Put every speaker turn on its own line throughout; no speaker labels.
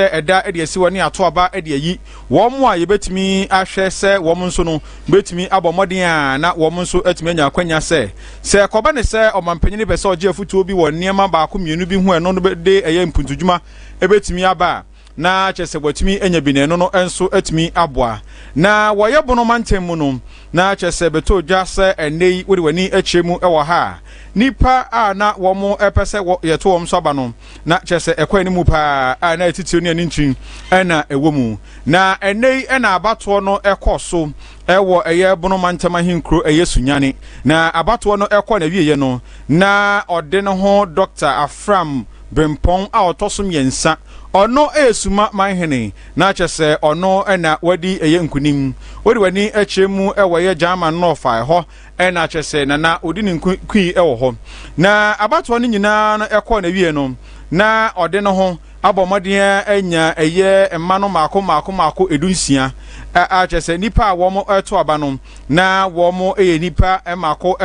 eda ede esi woni ato aba ede yi wo mo a yebetimi ahwe se wo mo nso no betimi abomoden a na wo mo nso atimi anya kwanya se koba ne se omampanyini be se oje afutuo bi wo niema ba ko mienu bi hu eno no de eye mpuntudwuma ebetimi aba na chese watimi enya bi ne no no enso atimi aboa na woye bono mantemu no na chese beto dwa se enei wodi wani achemu ewo ha nipa a na womo epese yeto wom so aba no na chese ekwa ni mu pa a na etitio ne ntwin na ewomu na enei na abato no ekoso ewo eye bono mantema hinkro eye sunyane na abato no ekọ na wieye no na ode no ho Dr. Afram Bempong a otosom yensa ono esuma manhene na chese ono na wadi eye nkunim wodi wani achemu ewoye German no fa ho na chese na odi ni nkui ewo ho na abato no nyina no ekọ na wie no na ode no ho abomoden anya eye emma no mako edunsia a chese nipa wo eto aba no na wo eye nipa emako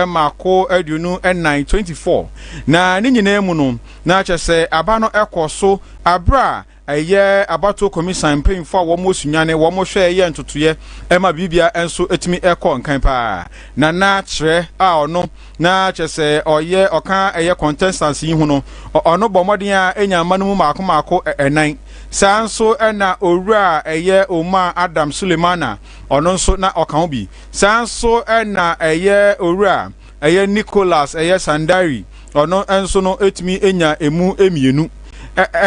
adunu 924 na ni nyina emu no na chese aba no ekoso abra eye abato commission paying for wo mosunyane wo mo hwe eye ntotoye ema bibia enso etimi ekọ nkan pa na kire a ono na chese oye oka eye contestants yi hu no ono bomoden a enya manu mako enan sanso na owura eye Oma Adam Sulemana ono nso na okan bi sanso na eye owura eye Nicholas eye Sandari ono enso no etimi enya emu emienu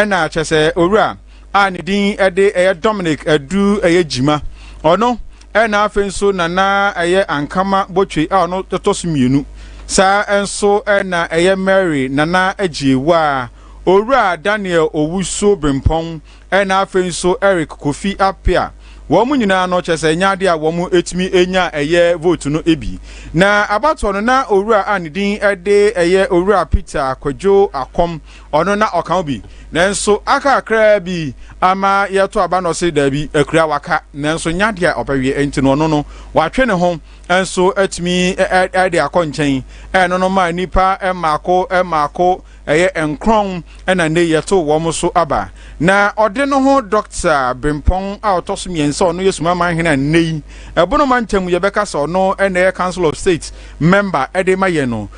na chese owura ani din ede eye Dominic edu eye jima ono na afenso na eye ankama botwe a ono totosumienu sa enso na eye Mary na agiewa owura Daniel Owuso Bempong na afenso Eric Kofi Apia wo mu nyina no chese nyaade a wo mu etimi enya eye vote no ebi na abato no na owura anidin ede eye owura Peter Kwadwo Akom ono na okan bi nanso aka akra bi ama yeto aba no se da bi akura waka nanso nyaade a obawie enti no no watwe ne ho enso etimi ede akonchen eno no ma nipa emako eye enkron na ne yeto wo mu so aba na ode no ho Dr. Bempong a otosom yensa ono yesuma manhena nei ebono mantam yebeka so no na Council of State member ede maye no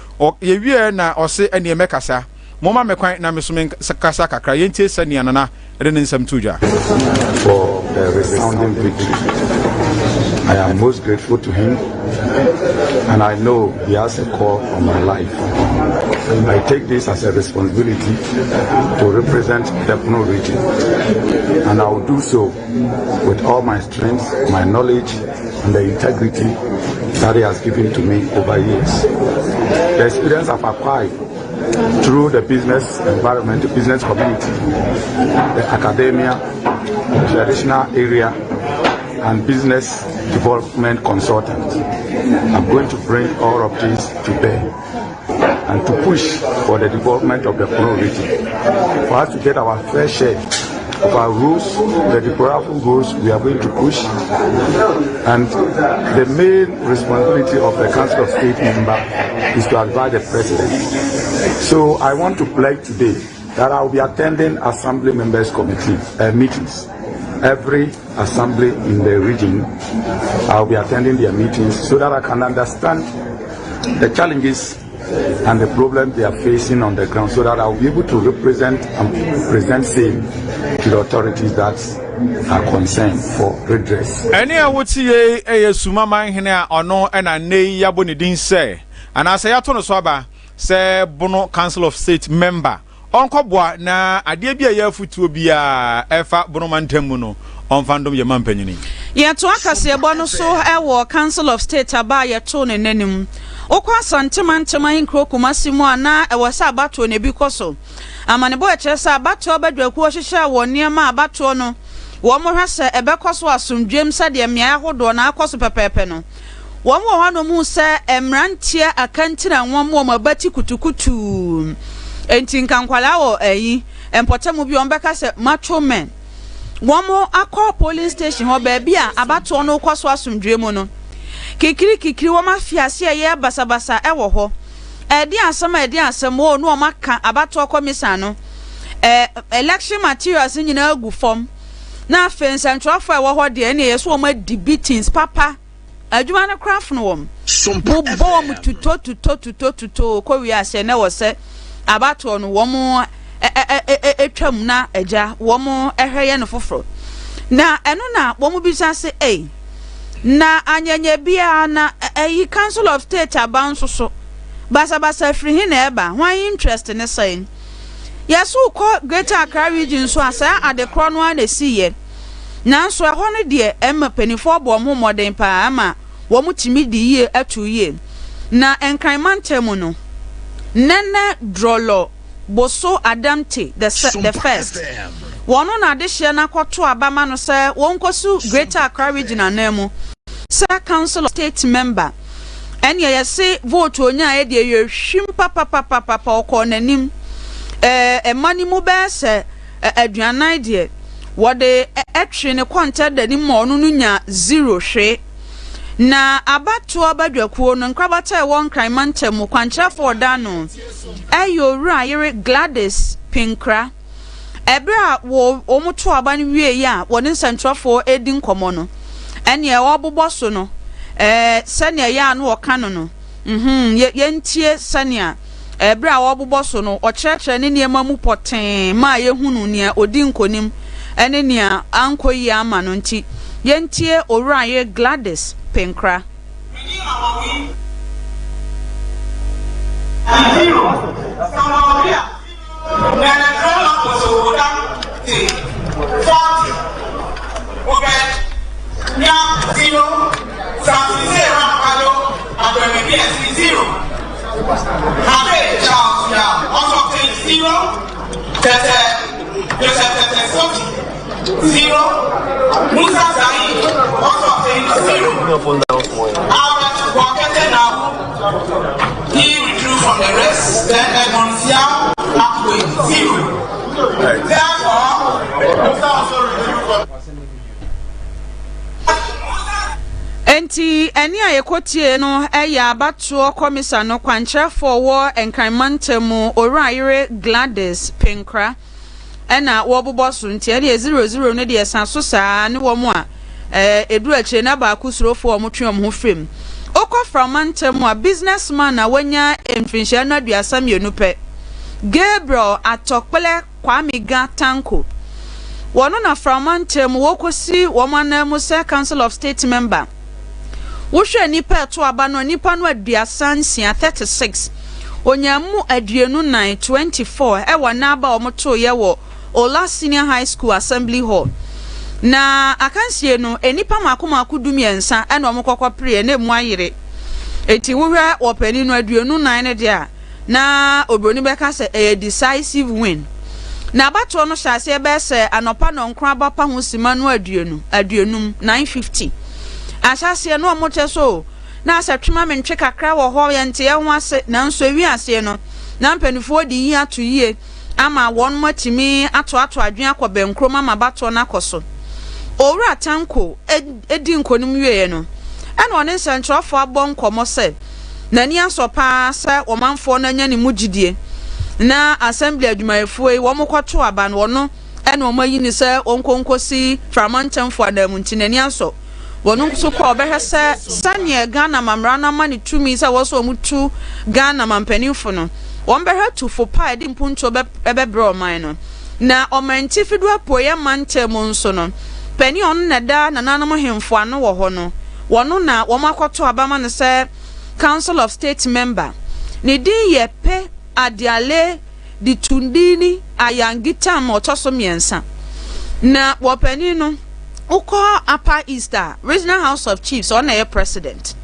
ye wie na ose ene mekasa moma mekwan na mesume kasa kakra yentie sania nana ede nsam tuja
for the resounding victory. I am most grateful to him, and I know he has a call on my life. I take this as a responsibility to represent the Puno region, and I will do so with all my strength, my knowledge, and the integrity that he has given to me over years. The experience I've acquired through the business environment, the business community, the academia, the traditional area, and business development consultant. I'm going to bring all of this to bear and to push for the development of the Puno region. For us to get our fair share of our rules, the deplorable rules we are going to push, and the main responsibility of the Council of State member is to advise the President. So I want to pledge today that I will be attending Assembly Members Committee meetings. Every assembly in the region, I will be attending their meetings so that I can understand the challenges and the problems they are facing on the ground, so that I will be able to represent and present same to the authorities that are concerned for redress.
Any I would see a suma manhena or no and a nay yaboni din say, and I say Atono Swaba say Bono Council of State member. Onkobwa na ade bia ya futuo bia efa bonomantemu no onfandom ye mampanyin
ye to akase ebo no so ewo Council of State aba ye to ne nanim okwa santema hinkro kumasimu ana ewo sa abato ne bi koso amane bo eche sa abato abadwaku ohihya wo niema abato no wo mo hwase ebe koso asomdwem sa de mia ahodo na akoso pepepe no wo mo hwa no mu se emrantia akantira wo mo mabati kutukutu enti nkankwala wo eyi empotemu bi ombeka se macho men womo akọ police station ho ba bia abato no kwaso asomdwe mu no kikiri wo mafiase ye basabasa ewo ho edi asem wo no maka abato komisa no election materials nyina agu form na fensantwafo a wo ho de na yeso o ma debitings papa adwuma na craft no wom Sompa bom tuto ko wi ase na wo se abato no wom etwam na agya wom ehweye no foforo na eno na wom bisa se na anyanya bia na council of state abanso so basa free hin na eba why interest ne saying yeso ko Greater Accra region so asa adekro no na siye nanso ho no de emma penifo bo mo modern pa ama wo mutimi di ye atu ye na enkran temu no nene drolo boso adamte the first wono na de hye na kwoto abama no se wonkosu Greater Accra region anemu se council of state member ene ye se vote onya ye de ye hwim papa okọ nanim mani mu be se aduanan de wode etwe ne kwanta dani mo no nya 0 hwe na abatu abadwakuo no nkrabata won kran ntemu kwantra for dano ayowura yere Gladys Pinkra ebra wo omuto aba ne wie ya woni nsantrafo edi nkomo no ene e wobobọ so no sania ya no okano no yentie sania ebra wobobọ so no okyerɛkyerɛ ne niema mu poten ma yehunu ne odi nkonim ene nia ankoyi ama no nti yentie owuraye Gladys Pinkra
Zero. Musa Sahi also obtained 0. Albert Wakete now he withdrew from the race. Then Edmond Siam halfway 0. Therefore, Musa also withdrew from.
Enti eni ayekotie no eya abatuo komisa no kwankyerefo wo enkranmantemu Orayire Gladys Pinkra ena wobobo so nti e 00 ne de sanso saa ne wo mu a edu akire na ba kusurofo wo mutwe ho frem okọ fromantemu a businessman na wanya emfinhia na aduasa mienu pe Gabriel Atokpele Kwamiga Tanko wono na fromantemu wokosi wo manam se council of state member wohwe nipa to aba no nipa no aduasa nsia 36 onyamu aduenu 9 24 e wona aba omoto ye wo Ola Senior High School Assembly Hall na akansie no enipa makomaku dumiensa e no omokokọ pre na emu ayire eti wohwe opani no aduenu 9 ne dia na obroni beka se a decisive win na abato no hyase e be se anopa no nkran abapa ho sima no aduenum 950 asase no omoche so na asatwema mentwe kakra wo ho yente ye ho ase na nso wi ase no na mpanifo di yi ato yie ama won matimi ato adwen akọ nkroma ma bato na koso owura tanko edi nkonim wieye no ana one nsantrofo abọ nkomo se na ni asopa se omanfo na nya ne mugidie na assembly adwumayefo yi wo mokọto aba no no ana omayi ni se onkonkosi framantemfo adamu ntinani aso wono so kwa obehese sanye Ghana mamra na mani tumi se wo so mutu Ghana mampanifo no wombehe tu fo pa edi mpuncho bebebro man no na omanti fidu apoye mantemu nso no pani on na da na nanam hemfo ano wo ho no wono na womakoto abama ne se council of state member ne di ye pe adiale di tundini ayangita motoso miensa na wopani no uko Upper Easter Regional House of Chiefs on a president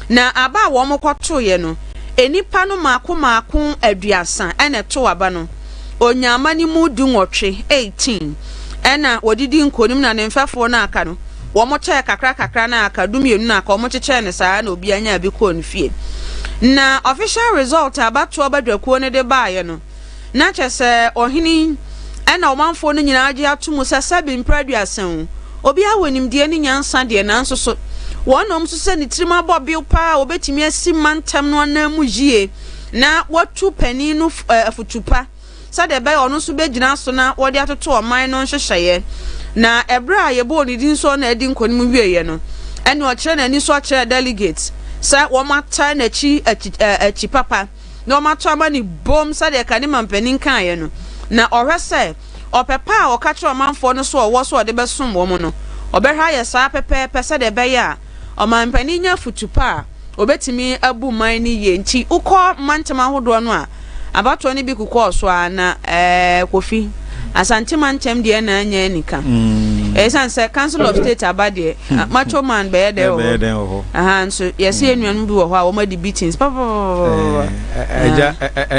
na aba wo mokoto ye no enipa no maako aduasa ene to aba no onyama ni mu du nwotwe 18 ena wodidi nkonim na ne mfafo na aka no wo mo che kakra na aka dumienu na aka wo mo cheche ne saa na obi anya bi ko nfie na official result abato abadwakuo ne de baaye no na chese ohini ena omanfo no nyina age atomu sasabi mpraduasen obi awonim de ni nyansa de na nso so wonom so se ni trima bobil pa obetimi asi mantam no na mu yie na watu pani no afutupa said the bay on so be gyina so na wo de atoto oman no hyehyeye na ebra ye bo ni din so na edi nkonim wieye no ene o kire na ni so kire delegates sa wo mata na chi papa na wo mata amani bom sa de ka ni mampanin kan ye no na ohwese opepa o ka kire omanfo no so wo so de besom wo mu no obehwa ye sa pepe pese de be ya omanpanin nya futupa obetimi abu man ni ye nti ukọ mantema hodo no a abato ni bi kukọ so ana kofi asante mantem de na anya nika esan se council of state abade macho man be de ho aha nso yesi enuan bi wo ho a wo ma di beatings papa
eja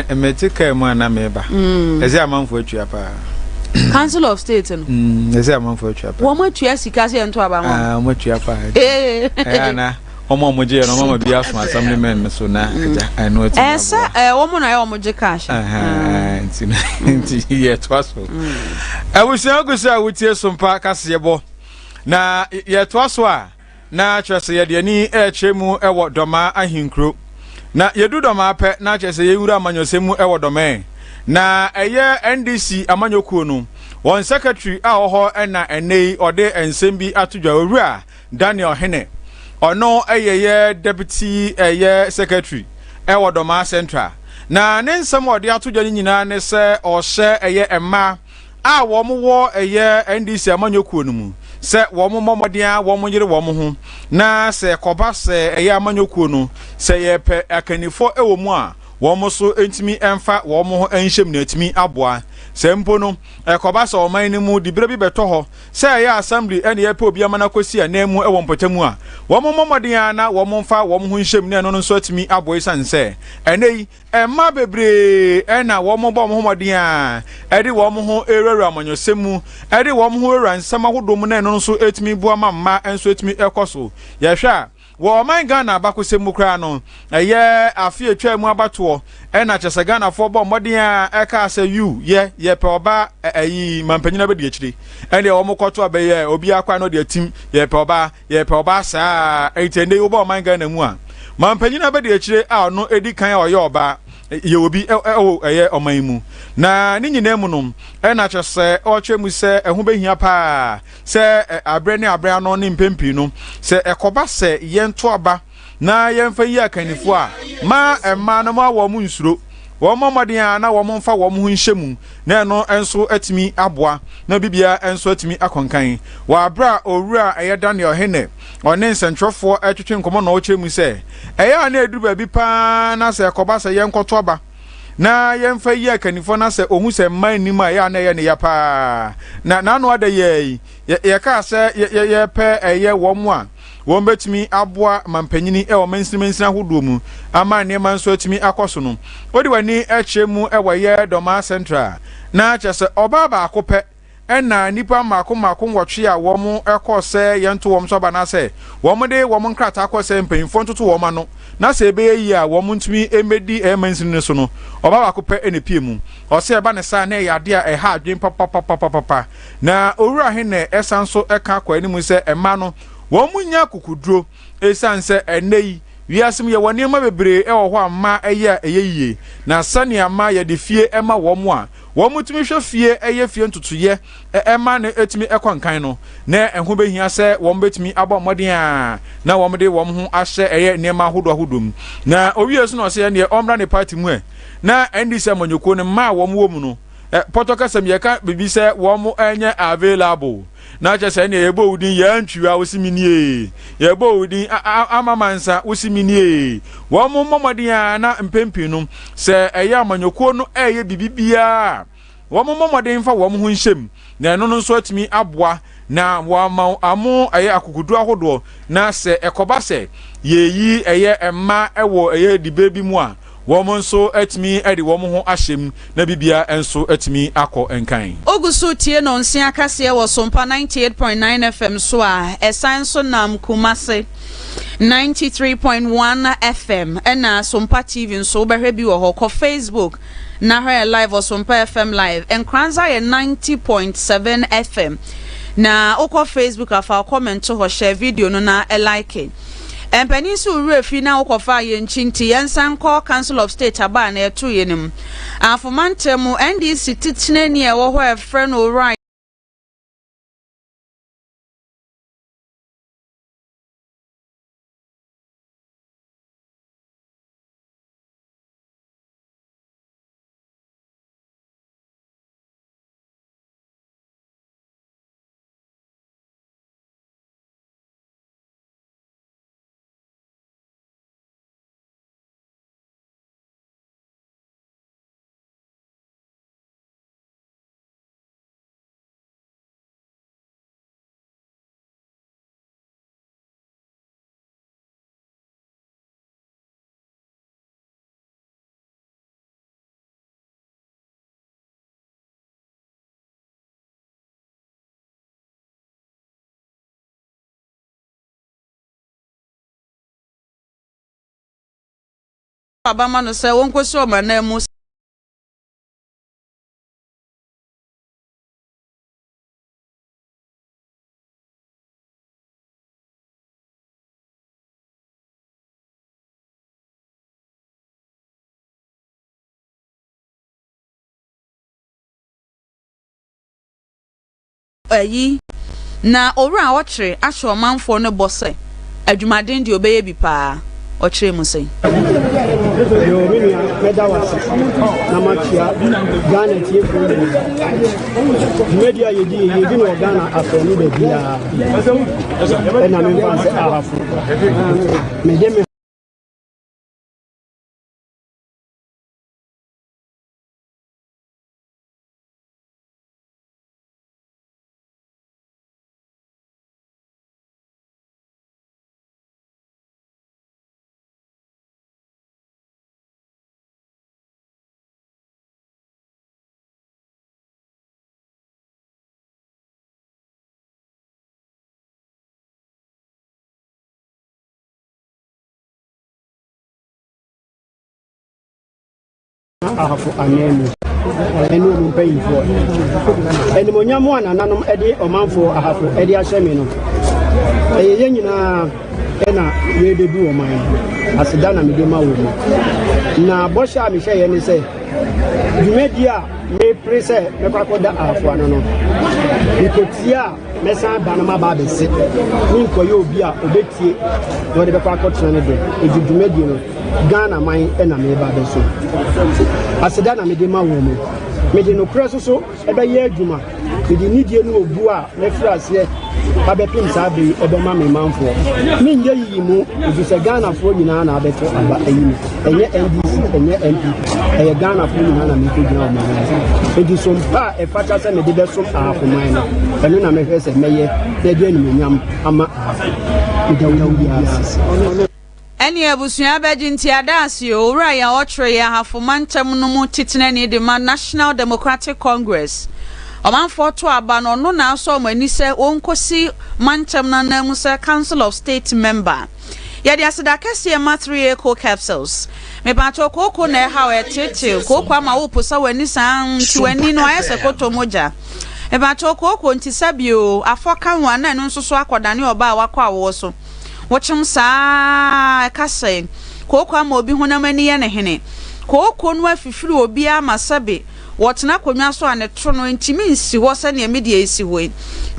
emetika mu ana meba ezi amanfo atua pa
council of state no
ezi amanfo atua pa
wo ma tua sika se ento aba
mo mo tua pa ana omo moje no mama bia so assemblyman so na aja I know it
esa omo na ya omo je cash
nti ye twaso awusia gusa wutie Sompa kasebo na ye twaso a na kyerese ye de ani kyeremu ewo doma ahinkro na yedu doma pe na kyerese ye wura amanyosemu ewo doma na eye NDC amanyokuo no won secretary a oho na enei ode ensem bi atodwa owura Daniel Hene ono eyeye deputy secretary Doma Central na ne nsem ode atodwa nyina ne se ohye eye emma a wo mo wo eye NDC amanyokuo no mu se wo mo momodia wo mo yire wo mo ho na se koba se eye amanyokuo no se ye pe akanifo ewo mu a wo mo so entimi emfa wo mo ho enhyem na etimi aboa sempo no ekoba so oman ni mu dibere bi beto ho se ya assembly ene ye pe obi amana kosi anamu ewo mpotemu a wo mo momodin na wo mo mfa wo mo hunhyem ne no so atimi aboy sanse enei emma bebre ena wo mo bo mo homodin a edi wo mo ho erura amanyosemu edi wo mo ho erura nsama hodom ne no so atimi bua mamma enso atimi ekoso ye hwa wo man Ghana abakosemu kra no eye afi atwa mu abato ena kyese Ghana fo bo modin a eka se you ye pe oba ayi mampanyina be de akire ene wo mokoto abeye obi akwa no de atim ye pe oba saa etende wo bo man Ghana mu a mampanyina be de akire a no edi kan a oye oba ye obi eye oman mu na ni nyina mu no ena kyese otwemu se ehu behia pa se abre ne abre ano ne mpempi no se ekoba se yento aba na yemfa yi akanifo a ma emma no ma wo mu nsuro wo momodin na wo mfa wo mu nhyemu na no enso atimi aboa na bibia enso atimi akonkan wa abra owura eye Daniel Hene one nsentwofo atwetwe nkomo na ochemu se eye na edu ba bi pa na se ekoba se yenkoto aba na yemfa yi akanifo na se ohun se man nim a ya na ye ne ya pa na no ada ye ka se ye pe eye wo mu a won betimi aboa mampanyini wo mansimansina hodo mu ama ne man so atimi akoso no odi wani ekyemu ye Doma Central na kyese oba ba akopɛ ena nipa mako nwotwe a wo mu ekose yento wo so ba na se wo mu de wo mu nkrata akose mpanyimfo ntoto wo ma no na se ebe yi a wo mu ntumi emedi emansin so no oba ba akopɛ ene pie mu o se eba ne sa na ya de a ha adwen papa na owura he na esanso eka kwa ni mu se ema no wo mu nya kukuduro esanse enei wiasem ye woni ma bebre wo ho amma eye na sane amma ye de fie ema wo mu a wo mutumi hwe fie eye fie ntutuye ema ne etimi ekwankan no na enho behia se wo betimi aba modin a na wo de wo ho ahye eye nema hodom na owie so no se ne omra ne party mu na NDC amanyoko ne ma wo mu wo mu no potoka sem ye ka bibi se wo mu enye available na cha se ne yebo udin ya ntwiwa osiminie yebo udin amamansa osiminie wo mo momodin a na mpempi no se eye amanyoko no eye bibibia wo mo momodin fa wo mo ho nhyem na eno no so atimi aboa na wo ma amo eye akukudu ahodo na se ekoba se yeyi eye emma ewo eye dibebi mu a woman so etimi edi woman ho ahyem na bibia enso etimi akọ enkan
ogusu tie no nsia kase wo Sompa 98.9 FM so a esan so nam Kumase 93.1 FM ena Sompa TV so behwe bi wo ko Facebook na her live or Sompa FM live en kranza ye 90.7 FM na okọ Facebook afa comment ho share video no na like Empani so refi na ukofa ye nchinti yensan call Council of State aba na eto yenim. Afomantemu NDC titine ni ewo ho e friend no right. Abama no se won kwesi o mana mu ayi na owura ochire ahwe omanfo no bose adwumaden de obeye bi pa ochire mu sei
yo mini meda wase na machia Ghana tie fu media yedi no Ghana afeni be bia na me fanse ahafu me de me ahafu anemu enu mu payifo eni monyamu anananom ede omanfo ahafu ede ahyeme no eye nyina ena yebebu oman aseda na medema wo na bosha me hye ye ne se dwumedia me prese me kwakoda ahafu anono ikotia mesan banama ba bese ni nkoye obi a obetie no de be kwakotena ne de edwumedia no Ghana man ena me ba beso aseda na medema wo me mede no kura so ebe ye adwuma mede nidie no obu a me frase abepim sabe ebe ma me manfo me nye yi mu obi se Ghana fo nyina na abeto aba ayi enye NDC enye MP eye Ghana fo nyina na me ko gina o ma edi sompa e facha se mede be som afo man no eno na me hwese meye de de ni nyam ama idawudi asase
Eni abusua beji nti adasi owura ya ochre ya hafomantem no mu titene ni de National Democratic Congress. Omanfo to aba no no na so mani se wonkosi mantem na namu se Council of State member. Ya de asida kese e ma 3 eco capsules. Me ba to koko na ha we tete koko ama wo posa wani san ti wani no ayese koto moja. E ba to koko nti sabio afoka nwa na no nso so akodane oba wakwa awo so. Watchum sa kase koko ama obi honamani ye ne hene koko no afifiri obi ama sabe wotena konwa so ane tro no ntimi nsi ho se ne media esi ho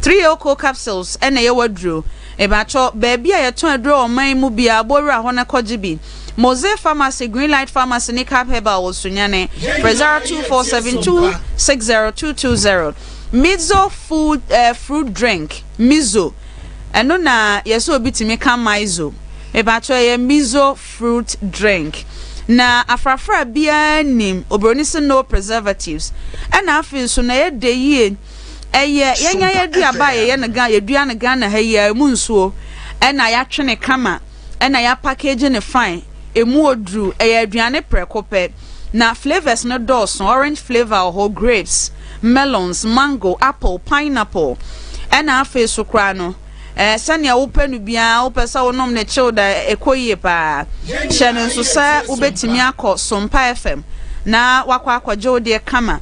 3 eco capsules ene ye wadro e ba cho baabi a ye ton adro oman mu bia boru a ho na koje bi Mose Pharmacy, Greenlight Pharmacy, Nikap Heba Osunyane, Prezara 247260220. Mizo food fruit drink, Mizo. Eno na yeso obi timi kan maizo. Ebacho ye Mizo fruit drink. Na afrafra bia nim obroni se no preservatives. Ena afi so na ye de yie eye yenya ye duaba ye na ga ye dua na ga na ha ye mu nsuo. Ena ya twene kama. Ena ya package ne fine. Emu odru eye aduane prekope. Na flavors no dos orange flavor or grapes, melons, mango, apple, pineapple. Ena afi so kra no sania wopenu bia wopesa wonom ne childa ekoyie pa hyene nso sa wobetimi akọ Sompa FM na wakwa akwaje ode kama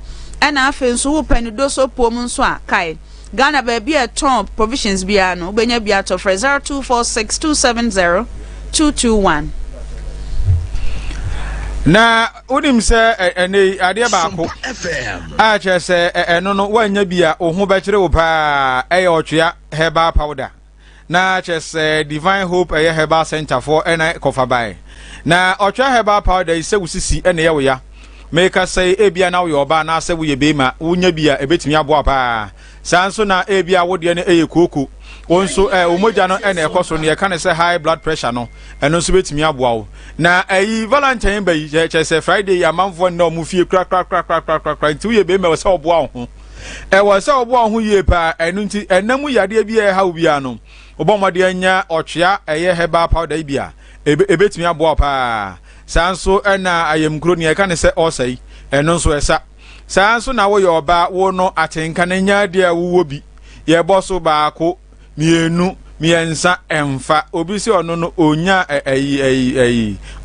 na afi nso wopenu doso pom nso a kai Ghana baby a ton provisions bia no ubenya bia to 0246270220 221.
Na unim se ene ade baako a che se eno no wanya bia ohun be kire wo pa eye otwea herbal powder na che se Divine Hope eye herbal center for ena kofa bai na otwea herbal powder ise wusisi ene ye wo ya meka say ebia na wo yoba na ase wo ye beima wonya bia ebetimi abo apa sanso na ebia wo de ne eye koko wonso omoja no ene ekoso ne ka ne se high blood pressure no eno so betimi abo wo na Valentine bay che se Friday ya manfo na mu fie kra nti wo ye beima wo se obo ho wo se obo ho ye pa enu nti enamu yade bia ha obia no obomode anya otwea eye herbal powder bia ebetimi abo pa sanso ena ayemkro ne ka ne se osai eno so esa sanso na wo yoba wo no atenka na nya de awuwo bi ye boso baako mienu miensa emfa obi se ono no onya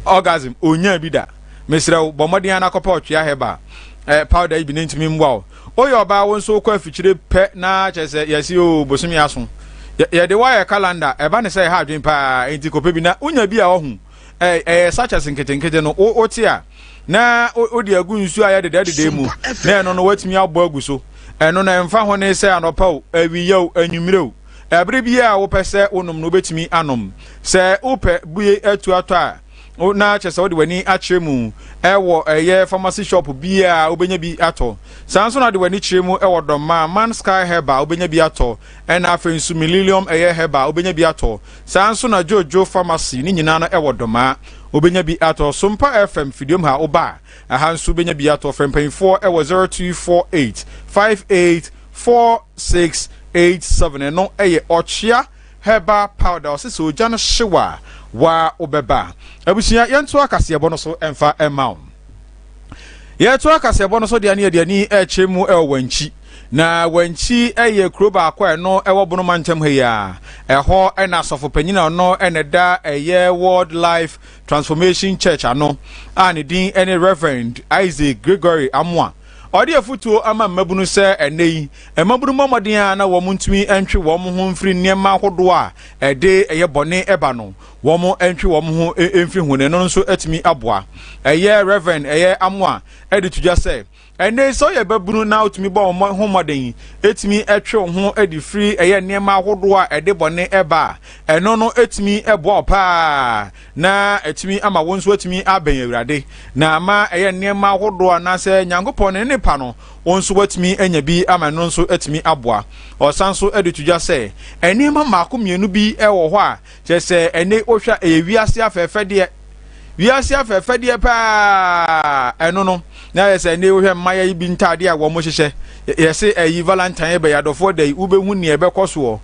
orgasm onya bida mesrew bomode ana kopa otwea heba powder bi ntimi mbwa o yoba wo nso kwa fichire pe na chese yesi o bosumi aso ye de wire calendar eba ne se ha adwen pa enti kope bi na unya bi a ohu such as nketenkete no oti a na odi agu nsu a yade dade mu na eno no watimi abo agu so eno na emfa ho ne se anopa o awiyew anwumire ebre bia wo pese onum no betimi anom se upe buye atu ato a na chese wode wani akyeremu ewo eye pharmacy shop bia obenya bi ato sanso na de wani kyeremu ewo doma man sky herba obenya bi ato ena afensu millennium eye herba obenya bi ato sanso na jojo pharmacy ni nyina no ewo doma obenya bi ato Sompa FM fidiom ha oba aha nso obenya bi ato frempanyfo ewo 0248584687 no eye ochia herbal powder osese oja no hyewa wa obeba abusia yento akase ebo no so emfa emma yento akase ebo no so de ani echemu wanchi na wanchi eye kroba akwa no ewo bono mantem he ya eho ena asofo panyina no eneda eye World Life Transformation Church ano ani din ene Reverend Isaac Gregory Amwa odi afutuo ama mabunu se enei emabunu momoden a na wo muntumi entwe wo mo ho mfiri niema hodo a ede eye bone eba no wo mo entwe wo mo ho emfiri hune no nso atimi aboa eye Reverend eye Amwa edi tuja se ene so ye babunu na otumi bo mo ho moden etimi etwe ho edi free eye niema hodo a ede bone eba eno no etimi ebo pa na etimi ama wo nso etimi aben awurade na ama eye niema hodo a na se nyankopon ne pa no onso watimi anya bi ama no nso atimi aboa osanso edutugya se enema maako mienu bi ewo ho a chese ene ohwa ewiase afefede pa eno no na yese ene ohwa mmaya bi ntade a wo mo hyehye yese Valentine be yadofo dai ubehu ne ebe koso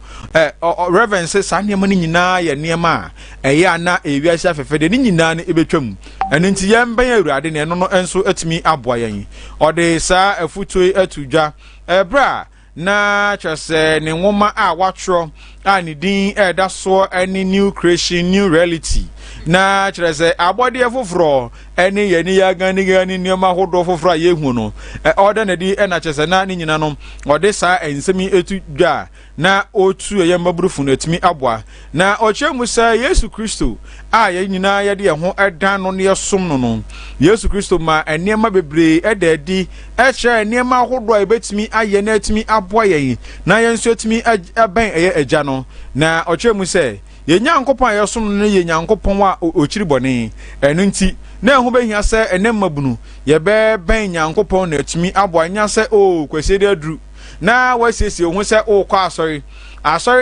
Reverend se sanema ni nyina ye niema eye ana ewiase afefede ni nyina ne ebetwam eno nti yemben awurade ne eno no enso atimi aboa yen ode sa afutoi atudwa ebra na chese ne nwoma a watro ani din eda so any new creation new reality na chese abode foforo eni yeni ya gani nioma hodo foforo a yehu no order na di na chese na ni nyina no ode sa ensemi etudwa na otu ye mabrufu no etimi aboa na ochemu sa Yesu Kristo a ye nyina ye de ho edan no ne som no Yesu Kristo ma eniema bebre edadi eche eniema hodo a ebetimi aye na etimi aboa ye na ye nso etimi aban eye eja no na ochemu sa ye nyankopon ye som no ye nyankopon a ochiri bone enu nti na ehu behia se enemabunu ye be ben nyankopon na etimi aboa nya se o kwesede aduru na wasiesie ho se o kwa asori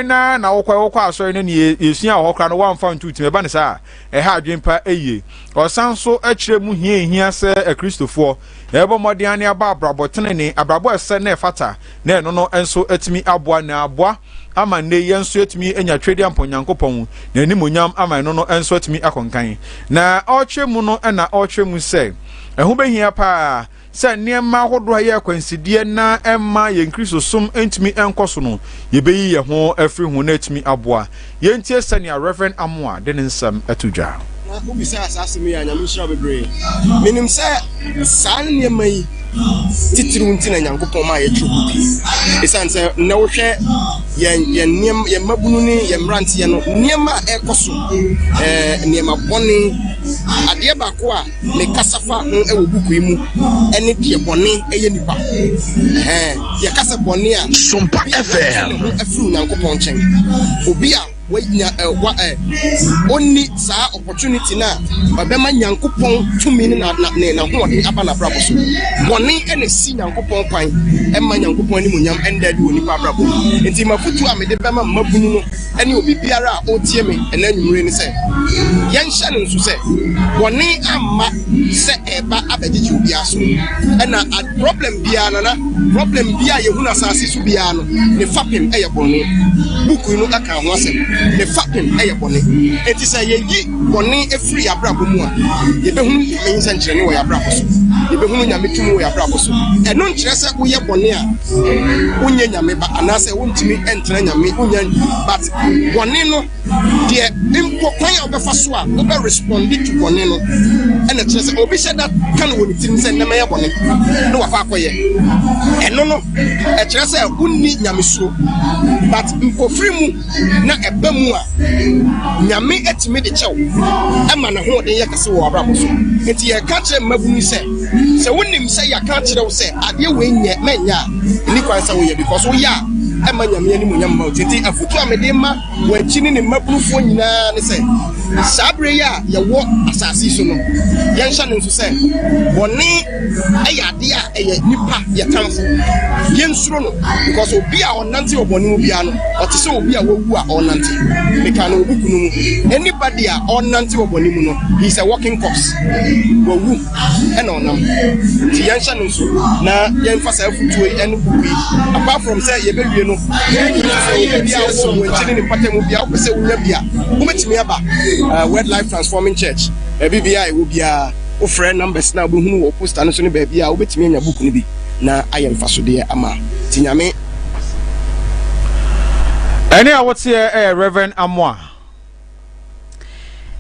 na wokwa asori na ne yesua ho kra no wamfa ntutime ba ne sa ha adwempa eye osanso akire mu hia se Kristofo ebo modian ne aba abrabotene ne abrabo ese na efata na eno no enso atimi aboa na aboa ama ne yenso atimi enya twedi amponyankopon na animonyam ama eno no enso atimi akonkan na ochwe mu no na ochwe mu se ehu behia pa se niema hodo ye kwansidie na emma ye Kristo som entimi enkoso no ye beyi ye ho afri ho na atimi aboa ye ntie sane Reverend Amwa de nsam atudwa
ubisa asasimi ya nyamishira bebre minim say san niyama yi titiru ntina nyankopon ma ye chukupi esan say na wo hwe ye mabunu ni ye mranti ye no niyama ekoso niyama boni ade ba ko a me kasafa e wo buku yi mu ene de boni eye nipa ye kasa boni a
Sompa FM
afuru nyankopon chen obi a only sa opportunity na babema nyankopon tumi na ho de aba na brabo so boni ene si nyankopon kwan emma nyankopon ni munyam enda de oni pa brabo enti mafutu a me de bema mabunu no ene obi biara a otie me ena nwumre ni se yen hya ne nso se boni amma se eba abejeje obi aso ena a problem biara na problem bia ye huna asase so biara no ne fapem eye boni buku no aka ho asem the fapem eye boni enti say ye yi boni efiri abrabo mu a ye be hunu me nsa nkyere ne wo abrabo so ye be hunu nyame tumu wo abrabo so eno nkyere se wo ye boni a unye nyame ba anase wontimi entra nyame unya but boni no de impo kwan a obefa so a obe respond to boni no ene kyere se obi sheda kan wo ni tim se na me ye boni no wa fa akoye eno no e kyere se unni nyame so but impo free mu na eba mu a nyame etime de chew ema na ho de ye kase wo abrabo so enti ye ka kire mabunu se wonim se ya ka kire wo se ade we nye menya ni kwan se wo ye because wo ya ema nyame ani mu nyamba enti afutu amede ma wanchini ne mabunufo nyina ne se sabre ya ye wo asasi so no ye nhya ne nso se boni aya ade a eye nipa ye tamfo ye nsuro no because obi a onante oboni mu bia no ote se obi a wawu a onante meka no obukunu mu anybody a onante oboni mu no he is a walking corpse wawu ena onam ti ye nhya ne nso na ye mfa sa afutu ene buku apart from say ye bewie no bia so wanchini ne patam bia opese wunya bia umetimi aba Word Life Transforming Church bibia e wo bia o friend numbers na obohunu wo poster no so ne ba bia obetimi anya book no bi na ayem fasode ama tinyame
ene a wote Reverend Amoa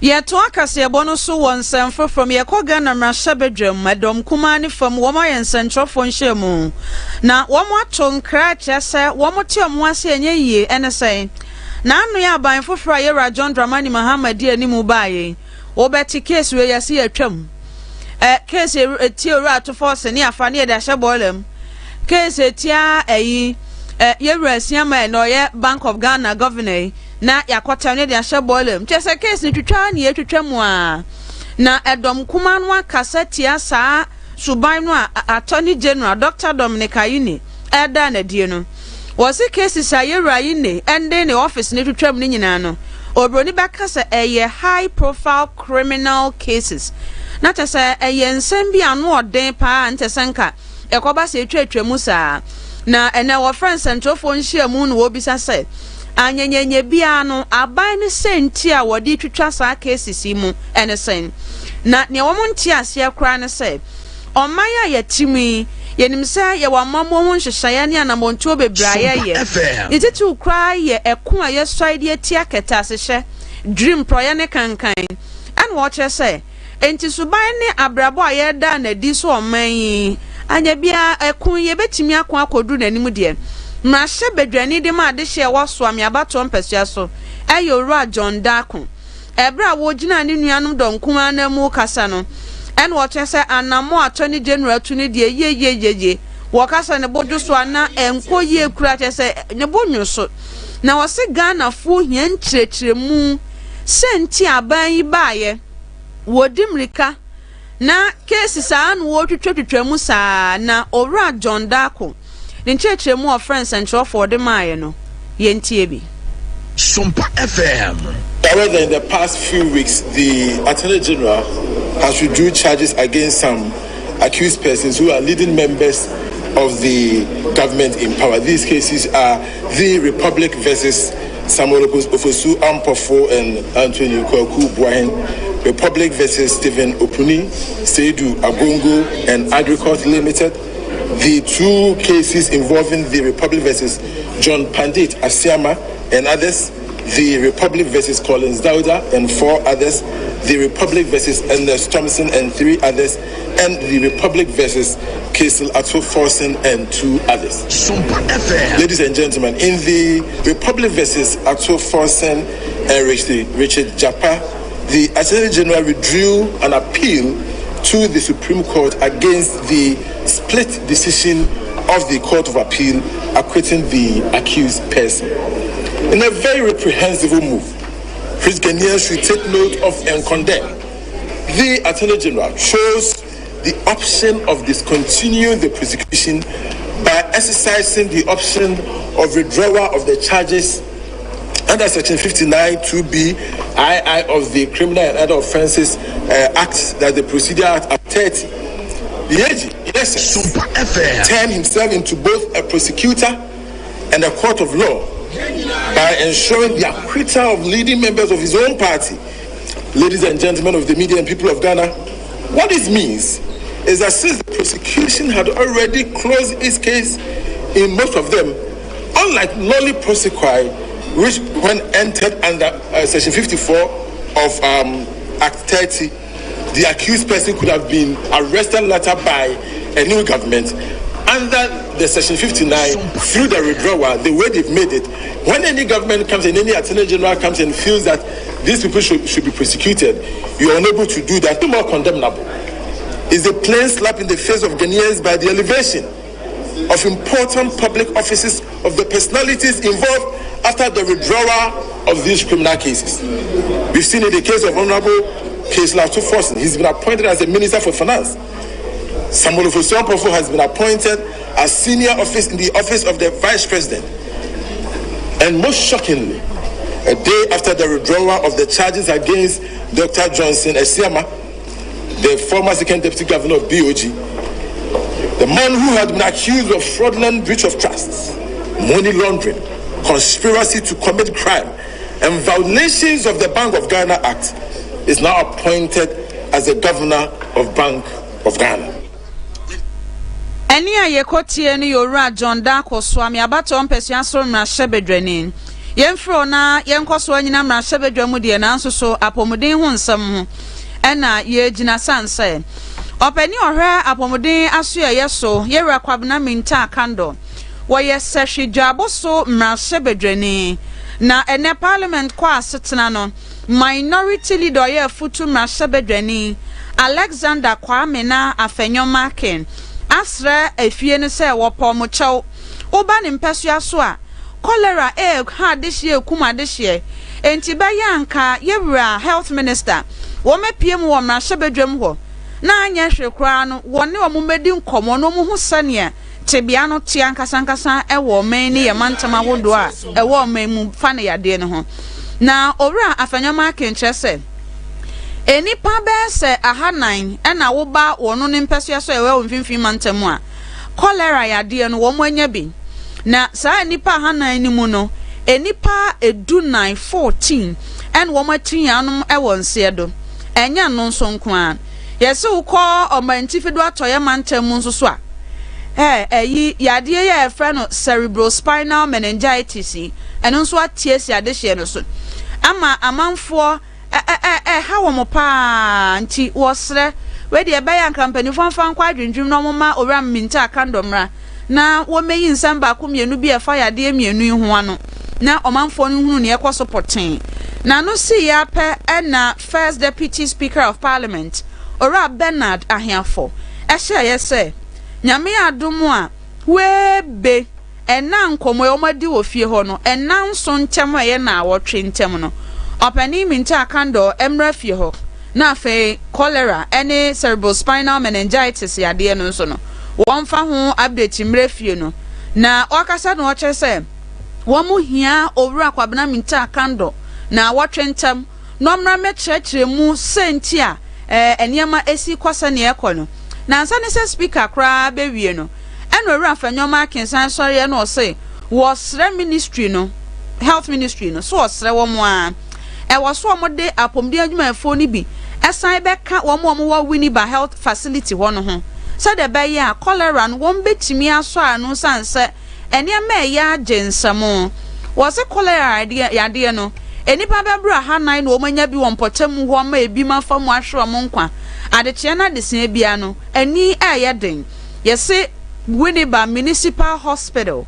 ye to akase bono so wonsem from ye koga na mrasha bedwam madom kuma ne fam wo ma yensentrofo nhemu na wo mo ato nkra kyese wo mo te omo ase enye yie ene sen na anu ya ban foforo ye Ra John Dramani Mahamadi animu baaye wo beti case we yase atwam case etiora atofo se ne afa ne da hye bolem case etia eyi ye Rasiama no ye Bank of Ghana governor na yakota ne de hye bolem chese case ni twitwa ne etwetwamu a na edom kuma no akasa tia saa suban no Attorney General Dr. Dominic Ayine eda na die no wasi cases ayerayi ne ende ne office ne twetwam ne nyina no obroni bakasa eye high profile criminal cases na tese eye nsem bi anu oden pa ntesenka ekoba se twetwamu saa na ene wo friend centrofo nhyiamu no obisa se anyenyenye bia no aban ne senti a wodi twetwa saa cases mu ene sen na ne wo monti ase akra ne se omaya yatimi yenimsa ye wa mammo ho nhyehyaya ne anamonto bebraye ye ititu kra ye eko a ye side atia keta sehye dream proye ne kankan an wo kire se enti suban ne abrabo a ye da na di so oman anya bia eko ye betimi akon akodu nanim de ma hye bedwani de ma de hye wo so ame abato mpasua so ayo Ra John Dako ebra wo gina ne nuanom donkuma na mu kasa no en what say anamo Attorney General to ne de ye wakasa ne bodu so ana enko ye kura te say ne bonyo so na wose Ghana fu hia nkyerɛkyerɛmu senti aban yi baaye wodi mrika na case saa no wo twetwetwetwamu saa na Ra John Dako ne nkyerɛkyerɛmu of friends and show for the maaye no yentie bi
Sompa FM.
However, in the past few weeks, the Attorney General has withdrawn charges against some accused persons who are leading members of the government in power. These cases are the Republic versus Samuel Ofosu Ampofo and Anthony Kwaku Buahen, Republic versus Stephen Opuni, Seidu Agongo, and Agricult Limited. The two cases involving the Republic versus John Pandit Asiama and others, the Republic versus Collins Dauda and 4 others, the Republic versus Ernest Thompson and 3 others, and the Republic versus Kaisel Atwo-Forsen and 2 others.
Sompa FM.
Ladies and gentlemen, in the Republic versus Atwo-Forsen and Richard Japa, the Attorney General withdrew an appeal to the Supreme Court against the split decision of the Court of Appeal acquitting the accused person. In a very reprehensible move, which Ghanaians should take note of and condemn, the Attorney General chose the option of discontinuing the prosecution by exercising the option of withdrawal of the charges under Section 59 2B II of the Criminal and Other Offences Act, that the Procedure Act of 30. The AG, in essence, turned himself into both a prosecutor and a court of law by ensuring the acquittal of leading members of his own party. Ladies and gentlemen of the media and people of Ghana, what this means is that since the prosecution had already closed its case in most of them, unlike Nolly Prosequi, which when entered under Section 54 of Act 30, the accused person could have been arrested later by a new government. Under the Section 59, through the withdrawal, the way they've made it, when any government comes and any Attorney General comes and feels that these people should be prosecuted, you are unable to do that. More condemnable is the plain slap in the face of Ghanaians by the elevation of important public offices of the personalities involved after the withdrawal of these criminal cases. We've seen in the case of Honorable Kaisel Atwo-Forsen, he's been appointed as the Minister for Finance. Samuel Sompa has been appointed as senior office in the office of the Vice President. And most shockingly, a day after the withdrawal of the charges against Dr. Johnson Esiama, the former second deputy governor of BOG, the man who had been accused of fraudulent breach of trust, money laundering, conspiracy to commit crime, and violations of the Bank of Ghana Act, is now appointed as the governor of Bank of Ghana.
Eni ayekotie ni yora John Dako Swami abato mpesua so mrashebedwani. Yemfro na yenkoso anyina mrashebedwamu de na nso so apomuden ho nsam ho. Ena ye gina sanse. Openi ohwe apomuden aso yeso yewra kwabna minta kando. Woye seshi jabo so mrashebedwani. Na ene parliament kwa asetena no minority leader ye futu mrashebedwani Alexander Kwame na afenyoma ken asre efie ne se wopo mo chew oba ne mpesua so a cholera ha dehye kuma dehye enti ba yanka yewra health minister wo mepiem wo mrashebedwam ho na anya hwekura no wone wo mumedi nkomo no mu hu sane tebia no tia nkasa ewo man ne yemantama wodo a ewo man mu fa ne yade ne ho na owura afanyama kenchese enipa bese ahanan ena wo ba wono ne mpesua so ewe mfimfim mantemu a cholera yade no wo mwanya bi na saa enipa ahanan ni mu no enipa edunan 14 en wo matianum ewo nsedo enya no nso nkoa yesi ukọ omantifido atoye mantemu nso so a eyi yade ye efre no cerebrospinal meningitis eno nso atiesi adehye no so ama amanfo ha wo mo pa nti wosre we de be yan company fanfan kwa adwendwum no moma oram minta kandomra na wo meyi nsam ba ko mienu bi efa yade mienu ho ano na omanfo no hunu ne ekoso poten na no si ya pe na first deputy speaker of parliament ora Bernard Ahiafo ehye yese nyame adomu a webe ena nkomo yomadi wo fie ho no ena nso ntem ye na awotwe ntem no opani minta kando emra fie ho na fe cholera ene cerebrospinal meningitis yade no nso no wonfa ho update mra fie no na okasa no okyese womu hia owura kwabena minta kando na awotwe ntem no mra mekyerkyere mu senti a eniema esi kwasa ne ekono na nsa ne se speaker kra bewie no eno owura afanyoma akensan sori no say wosre ministry no health ministry no so wosre wo mo a was one day apomdi adwuma phone bi esan beka wo mo wo Winneba health facility ho no ho said the be ya cholera no won betimi aso anu sanse ene ma ya agensamo was a cholera idea yade no enipa bebra hanan no omanya bi wonpotem ho ma ebi ma fam ahwe mo nkwa adekye na desia bia no ani ayeden yese Winneba Municipal Hospital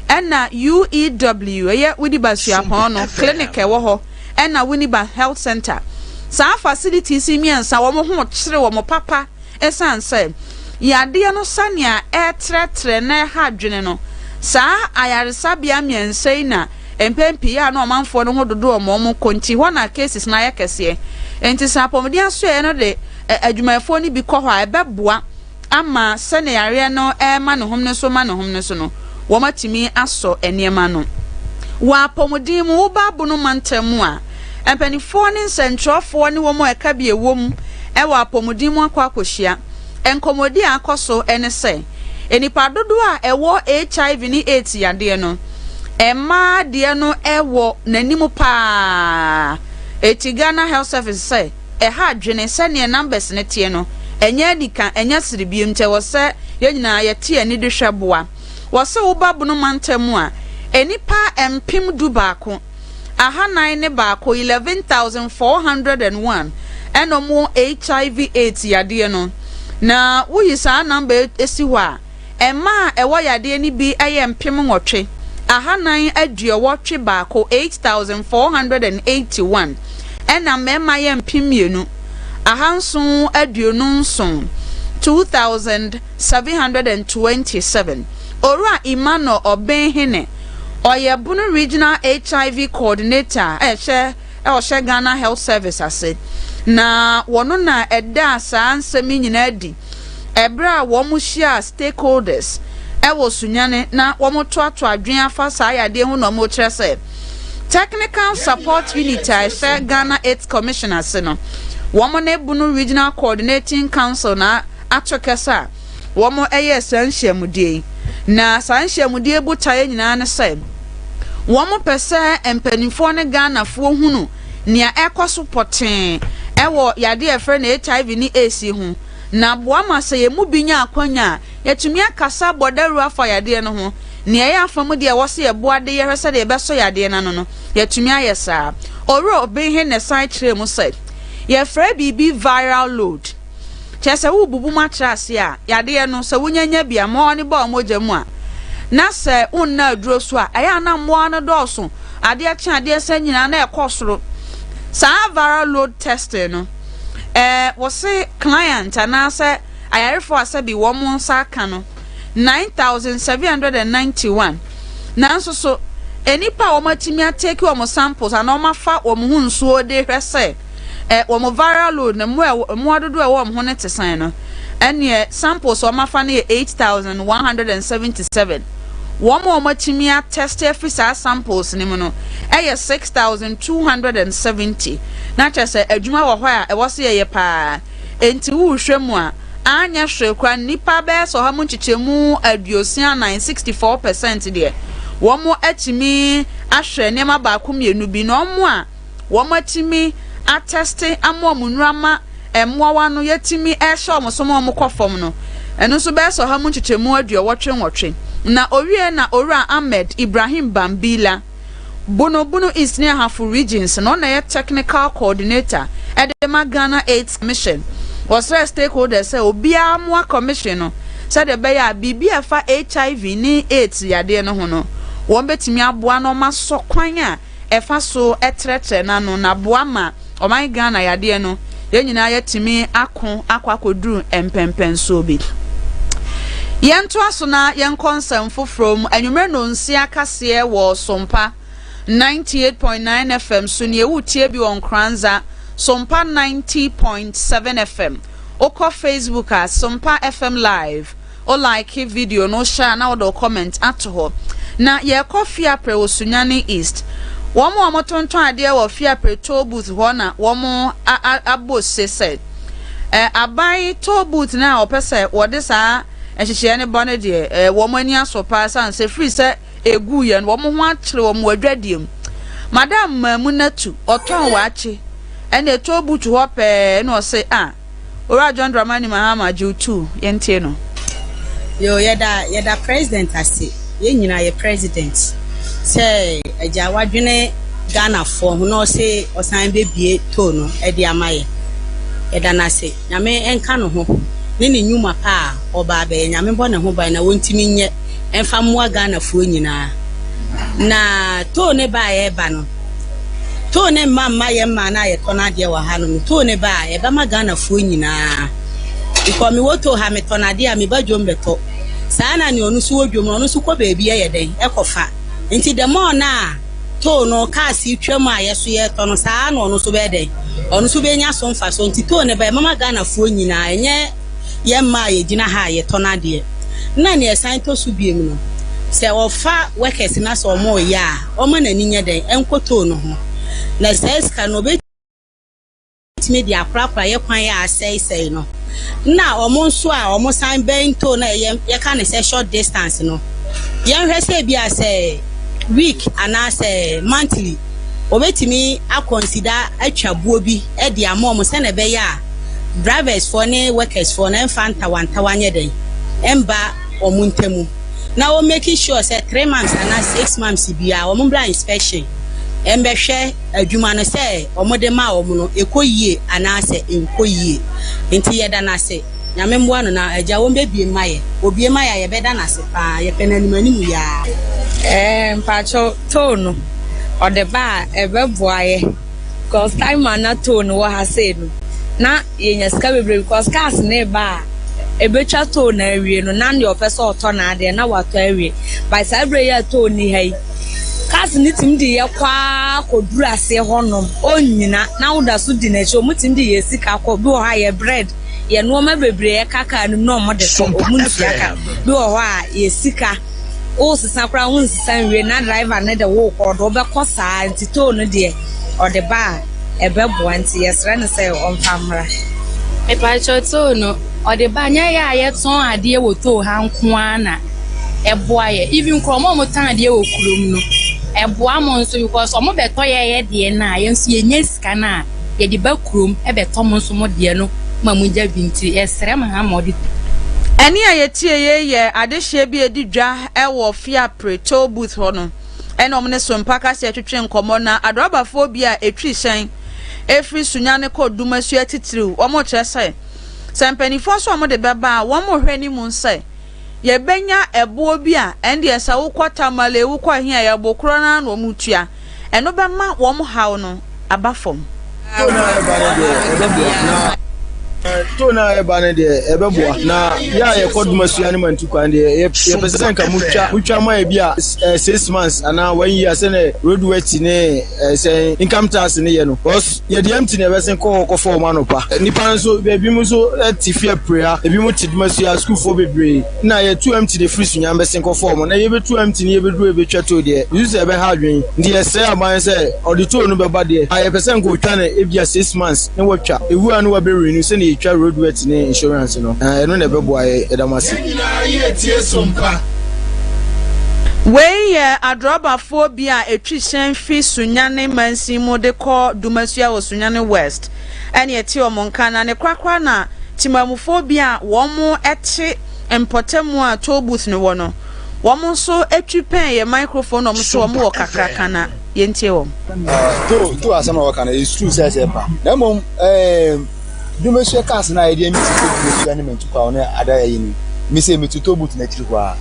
ena UEW eye Winneba suapon no clinic ewo ho ena Winneba Health Center sa facilities miensa wo mo ho kire wo mo papa esanse yade no sania etretre na ha dwene no sa ayaresa bia miensa na empempi ya na omanfo no ho dodo omo konti ho na cases na yakese enti sa pomodi aso e no de adwumafo ni bi kɔ hɔ a ebeboa ama sene yare no ma no homne so no wo matimi aso eniema no wa pomodi mu wo ba bu no mantamu a empanifo ne nsentrofo ne wo mo eka bi ewom e wa pomodi mu akwakohia enkomodi akoso ene se enipa dodo a ewo HIV ni AIDS yade no Emma de no ewo nanimu pa Ghana Health Service say ha dwene se ne numbers ne tie no enya dika enya siribiem te wo se ye nyina ye tie ni de hweboa wo se wo babu no mantamu a enipa empim du baako aha nan ne baako 11401 eno mo HIV AIDS yade no na wo yi sa number esi ho a emma ewo yade ni bi eye mpem nwotwe aha nan aduowotwe baako 8481 ena mema ye mpimienu ahanson aduonu nson 2727 Ora Imano Obenhene Oyebunu Regional HIV Coordinator ehye Ghana Health Service ase na wono na eda saa nsemi nyina di ebra wo mu share stakeholders ewo sunyane na wo mu toato adwen afa saa yade hu no mo kire se Technical Support Unit ehye Ghana AIDS Commissioner se no wo mo na Bunu Regional Coordinating Council na atokesa wo mo eye sanhyiamudie na sanhyiamudie butaye nyina ne se wo mo pese empanifo ne Ghana fo hunu nia ekoso poten ewo yade efre na HIV ni AC hu na boama se ye mu binya akwanya yetumi akasa bodaru afa yade no ho nia ye afam de wo se ye boade ye hwese de beso yade na no yetumi ayesa oro obenhe ne sai kire mu se ye frɛ bibi viral load chese wo bubu matrase a yade no se wunyanya bia mo ne ba omogya mu a na se unna aduro so a aya na mo no dɔso ade a kya ade sa nyina na ekosoro sa viral load testing no wo se client ana se ayarefo asabi wo mo nsa aka no 9791 nanso so enipa wo matimi atake wo mo samples ana wo mafa wo mo hunsuo de hwese wo mo viral load na mo adodo e wo mo ne tesan no ene samples wo mafa ne 8177 wo mo matimi atest efisa samples ni mo no 6270 na chese adwuma wo hɔ a wo se ye pa enti wo hwemu a anya hwekwa nipa be so ha mo chichemu aduosia 964% de wo mo atimi ahwe ne ma ba komienu bi no mo a wo matimi ateste amomunrama emwa no yetimi ehye omosomo omukofom no eno so be so ha mu chichemu aduowotwe na owie na Ora Ahmed Ibrahim Bambila Bono East near Hafu regions no na technical coordinator at the Ghana AIDS Commission was a stakeholder say obia mo commission no said the beya bibia fa HIV ni AIDS yade no ho no wo betimi aboa no maso kwan a efa so etretre na no na boa ma oman Ghana yade no ye nyina yetimi akwakoduru empempen so bi yento aso na yen konsem from anwumre no nsia kase wo Sompa 98.9 FM so ne wutie bi on Kranza Sompa 90.7 FM oko Facebook as Sompa FM live o like video no share na o comment ato na ye coffee apre osunyane east wo mo motonton ade wo fia pre toll booth ho na wo mo abose said abai toll booth na opese wo de sa ehihye ne bone de wo mo ani asopa san se free se egu ye no wo mo ho akire wo mo adwadiem madam Mamunatu oton waache ene toll booth ho pe no se ora John Dramani Mahama Jutu yentie no
yo yeda president ase ye nyina ye president say agya wadwene Ghana for no say osan bebie to no e de amaye e da na say nyame enka no ho ne ne nyuma pa oba be nyame bo ne ho ba na wontimi nye enfa moa Ghana fo nyina na to ne ba ye ba no to ne mama ye ma na ye tona de wa ha no to ne ba ye ba ma Ghana fo nyina iko mi woto ha me tona de a me ba dwom beto saa na ne onu so wodwom onu so ko baabi ye den ekofa nti de mo na to no kasi twam a yeso ye to no saa na onu so be den onu so be nya so mfa so nti to ne ba mama Ghana fo nyina enye ye ma ye gina ha ye tona de na ne esan to so biem no se ofa workers na so mo ya o ma na ni nye den enkoto no ho na seska no be timi dia prapra ye kwan ya asai no na omo nso a omo san bento na ye ka ne se short distance no ye hwe se bia se week ana se monthly obetimi a consider atwabuo bi e dia mo mo se na be ya drivers for ne workers for na fanta wantawanye den emba omuntemu na o making sure say 3 months ana 6 months bia omo bra inspection embehwe adwuma no se omode ma omo no ekoyie ana se enkoyie enti ye da na se nyame mboa no na agya wo mbebie maye obie maye ye beda na se pa ye penanimanimu ya
mpacho tone ode ba ebeboaye cause time ana tone wo ha say no na ye nya ska bebre because cars na ba ebetwa tone awie no na ndi ofese oto na ade na wato awie by sabre ya tone hai cars ni tim di ye kwa koduru ase honom onyina na woda so di na echo mutim di ye sika ko bi wo ha ye bread ye no ma bebre ye kaka no no mo de so omunsiaka bi wo ha ye sika o sisa kra hun sisa nwe na driver na de wo ko do be ko saa ntito no de o de ba ebe bo anti yesre no say on famra e pa choto no o de ba nya ya ye ton ade wo to ha nko ana e bo aye even kromo mo tan ade wo kurom no e bo am nso because o mo be to ye de na ye nso ye nya sika na ye de ba kurom e be to mo nso mo de no mamunja binti yesre ma ha mo de
Eni ayetie ye adehye bi edidwa ewo fia preto booth ho no ena omne Sompa ka se twetwe nkomo na adrobafo bi a etwi hyen efri sunyane ko dumasu atitiriw omo kyerese sempanifo so omo de beba womo hwani mu nse ye benya ebo bi a ende esa wokota male wokwa hia ye bokro na no mutua eno bema womo hawo no abafom
Tona ebane de ebeboa na ya ye koduma suane mantu kwan de ye pese nka mutwa ma bi a 6 months ana 1 year se ne road work ne say income tax ne ye no cause ye de empty ne bese ko form anopa nipa nso bebi mu so tifia prayer ebi mu tiduma sua school for bebre na ye too empty de free sunya bese ko form na ye be too empty ne ye be do ebe twato de use ebe ha adwen de ye say aban say auditor no beba de aye pese nko twa na ebia 6 months ne watwa ewu anu wa be renew se ne twa road work ne insurance no eno na bebo aye edamase
we ye adrobafo bi a etwi hyen fi sunyane mansimu de ko dumasua wo sunyane west ene eti omonka na ne kwakwa na timamufo bi a wo mo ete empotemu a tobooth ne wo no wo mo so etwi pen ye microphone om so wo mo kakraka na ye ntie wo
to asama wo kana is true say pa na mom dumasua cars na idea mi to ani mentu kwa ona ada yin mi say mi to tobooth na tiri kwa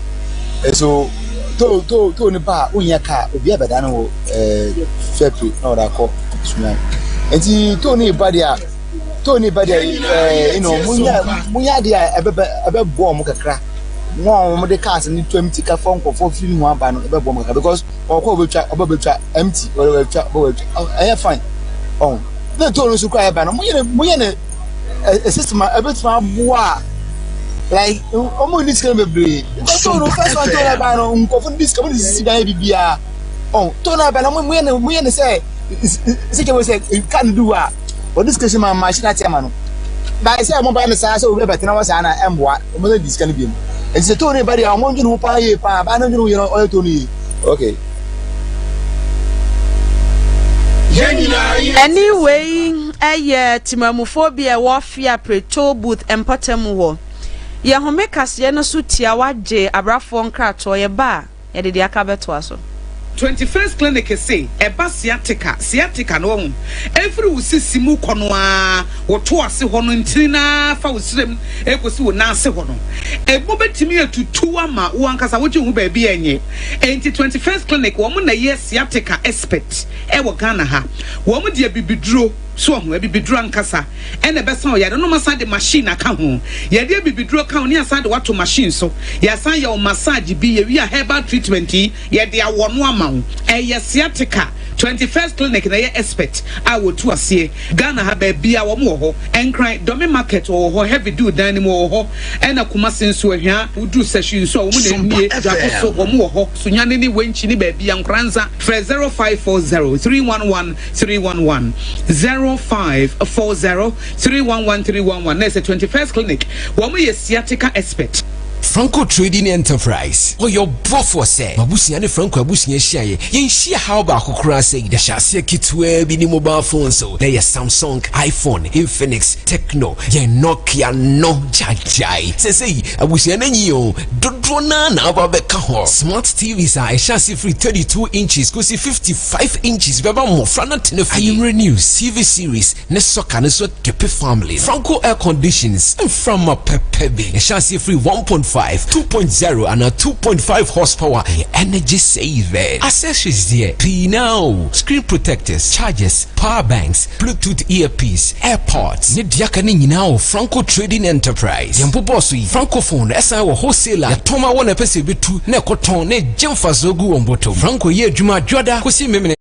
so to ni ba unya ka obi abeda na wo factory na oda ko sunya enti to ni ba dia you know munya dia ebe bo mu kakra mo de cars ni 20 ka fon ko for free mu aba no ebe bo mu kakra because okọ obetwa empty obetwa fine oh the to no su kwa eba no munya ne system ebetwa boa like omo this can be brave because no first one to na ba no nko this can be sida bibia oh to na ba no muye say say we say you can do what this question man machine at ma no ba say mo ba no say so we better na was na emboa omo this can be and say to na ba dia omo njunu pa ye pa ba no njunu ye no oyo to ni okay
anyway timamuphobia warfare preto booth empotemu wo ye home kase no so tia waje abrafo nkrato ye ba ye de aka beto aso
21st clinic say eba sciatica no every usisi mu kono a woto ase ho no ntina fa usrem ekosi wo na ase ho no ebo betimi atutu ama wo ankasa wo hu ba bi enye enti 21st clinic wo mu na ye sciatica expert e wo Ghana ha wo mu de bibiduro so ho bibiduro ankasa ene besa o yade no masa de machine aka ho yade bibiduro ka ho ne asa de wato machine so ya san ye o massage bi ye wi a herbal treatment yade awono ama ho e sciatica 21st clinic na ye expert a wo tu ase Ghana ha ba bia wo mo ho enkran domi market wo ho heavy do dan ni mo ho ena kuma senso ahia udu session so wo mo na nie jakoso wo mo ho sunyane ni wenchi ni ba bia nkranza 0540 311 311 0540 311 311 na 21st clinic wo mo ye sciatica expert
Franco Trading Enterprise. Oh, your bofo say. Mabusi ane Franco abusi ye yen share how ba kokura say. The shase kitwe bi ni mobile phone so. There is Samsung, iPhone, Infinix, Tecno, yen Nokia no jajai. Say abusi ane nyo dodro na ba beka ho. Smart TVs are a chassis free 32 inches go see 55 inches. Beba mo frana tenefi. Ayumre News TV series ne soka ne so kepe family. Franco air conditions from a pepe. A chassis free 1.5 2.0 and a 2.5 horsepower energy saving. Accessories there. P now. Screen protectors, chargers, power banks, Bluetooth earpiece, AirPods. Nediakani now Franco Trading Enterprise. Yampo bossy Francophone esa wo wholesaler. Ya toma wana pese bitu ne koton ne jemfa zogu omboto. Franco ye juma joda kosi memene.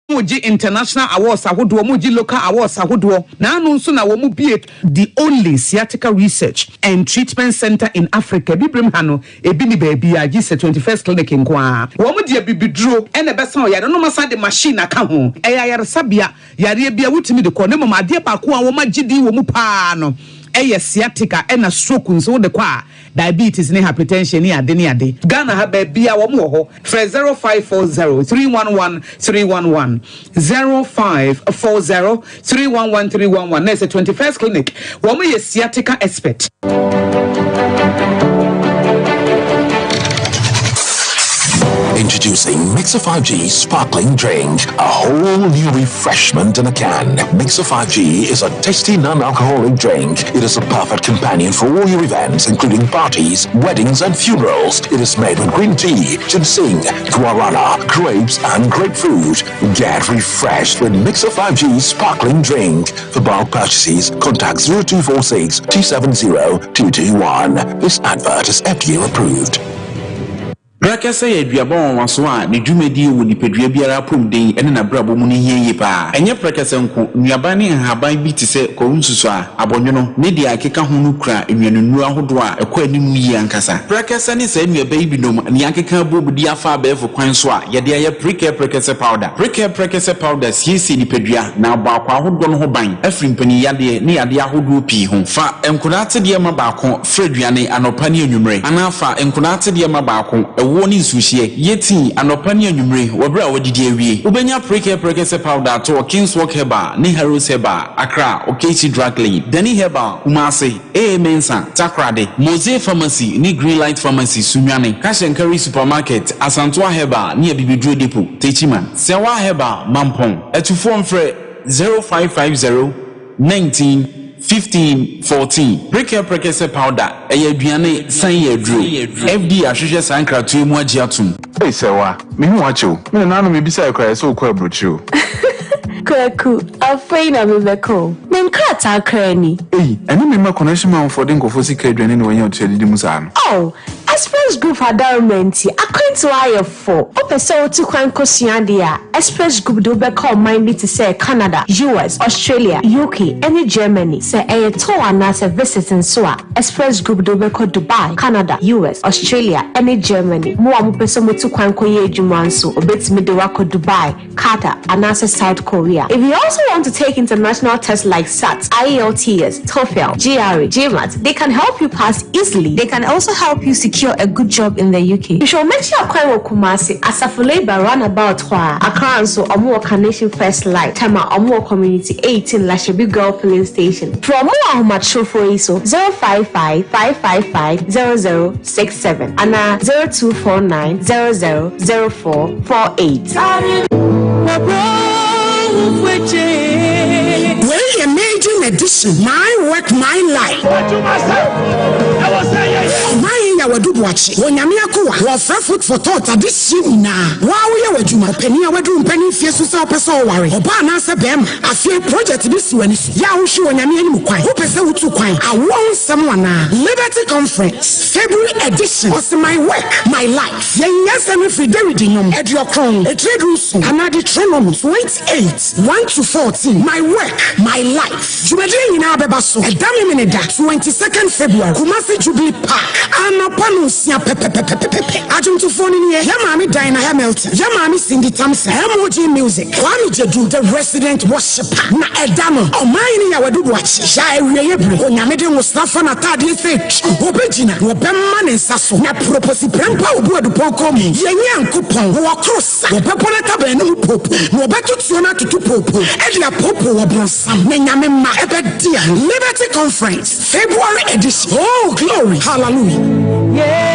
Muji international awards ahodo muji local awards ahodo na anu nso na wo mu bie the only sciatica research and treatment center in Africa bibrim hano ebi ni baby agi se 21st clinic nkoa wo mu de bibiduro ene besa o yare no masa de machine aka ho eya yare sabia yare bia wutimi de ko ne mama de ba ko a wo magidi wo mu pa no eye sciatica ena stroke nso de kwa diabetes ni hypertension ni ade Ghana ha ba bia wo mo ho 0540 311 311 0540 311 311 na 21st clinic wo mo ye sciatica expert.
Introducing Mixer 5G Sparkling Drink, a whole new refreshment in a can. Mixer 5G is a tasty non-alcoholic drink. It is a perfect companion for all your events, including parties, weddings, and funerals. It is made with green tea, ginseng, guarana, grapes, and grapefruit. Get refreshed with Mixer 5G Sparkling Drink. For bulk purchases, contact 0246 270 221. This advert is FDA approved.
Brakasa ye duabon waso a ne dwumadi wo nipedua biara pom den ene na brabo mu ne hiye pa enye brakasa nko nuaba ne haban bi te se korunsusu a abonwono ne dia akeka ho no kura enwanunu ahodo a ekọ anim yi ankasa brakasa ne se nuaba yi binom ne akeka bobudi afa abefo kwan so a ye de aye brakasa powder siesi nipedua na abakwa ahodo no ho ban afrimpani yade ne yade ahodo pi ho fa enkunate de ma baako freduane anopa ne anwumre anafa enkunate de ma baako woni nsuhie yeti anopa ne anwumre wobra wodidi awie ubenya prekese powder to Kingswalk Herbal ne Heroes Herbal Accra Okezi Drug Lane Dani Herbal Kumasi Mensa Takrade Mose Pharmacy ne Green Light Pharmacy Sunwane Kashenkari Supermarket Asantwa Herbal ne Bibidro Depot Techiman Sewa Herbal Mampong etufo mfre 0550 19 15-14 prekese powder aduane san yedru FD ahwehwe sankratu mu agiatum
Hey sewa me hu acho me nanu me bisa ekra so kwa brochu Kwaku, afraid of the call. Then cut our cranny.
Hey, and you remember connection man for Dinko for secret and when you're telling the Musan.
Oh, Express Group had Darmenti. I couldn't wire for. Open so to Quancosiandia. Express Group do be call mindly to say Canada, US, Australia, UK, any Germany. Say a tour and as a visit in Swa. Express Group do be call Dubai, Canada, US, Australia, any Germany. More person to Quancoye Jumansu, or bits Midwako Dubai, Qatar, and as South Korea. If you also want to take international tests like SAT, IELTS, TOEFL, GRE, GMAT, they can help you pass easily. They can also help you secure a good job in the UK. You should make sure Akwa Kumasi as a labor runabout Accra and so Omo Nation First Light, Tama Omo Community 18 Lashabi Girl Filling Station. From Omo Macho for ISO 055-555-0067 and 0249-000448.
Well, amazing edition. My work, my life. Wadubuachi wonyamia kuwa wafra food for thought adisi na wawo ye wadwuma pani awadu mpani fie so se opese oware oba na se bem afie project bi si wani so ya wo hwe wonyamia ni mukwan opese wutu kwan awon nsem wana Liberty Conference February edition was my work my life yen yasem fi David nyom ediokron a trade rules anadi trenom 28 1 to 14 my work my life jumadi nyina beba so edame minida 22nd February Kumasi Jubilee Park Panusia pepe Ajumtu phone in here, Yamami Diana Hamilton, Yamami Cindy Thompson, Emoji Music, Kwame Jedu, the resident worshiper, Na Edamo, O Mine Yawadu watch, Jai Rebre, Onyamede Mustafa Natadi Fetch, Obejina, Obemman and Sasso, Na Proposi Prempa, Ubu Pokomi, Yanyan Coupon, Wakros, Obeponata Benu Popo, Nobetu Tsona to Popo, Edia Popo, Obronsam, Nenyamema, Ebedia, Liberty Conference, February edition. Oh, glory, hallelujah. Yeah.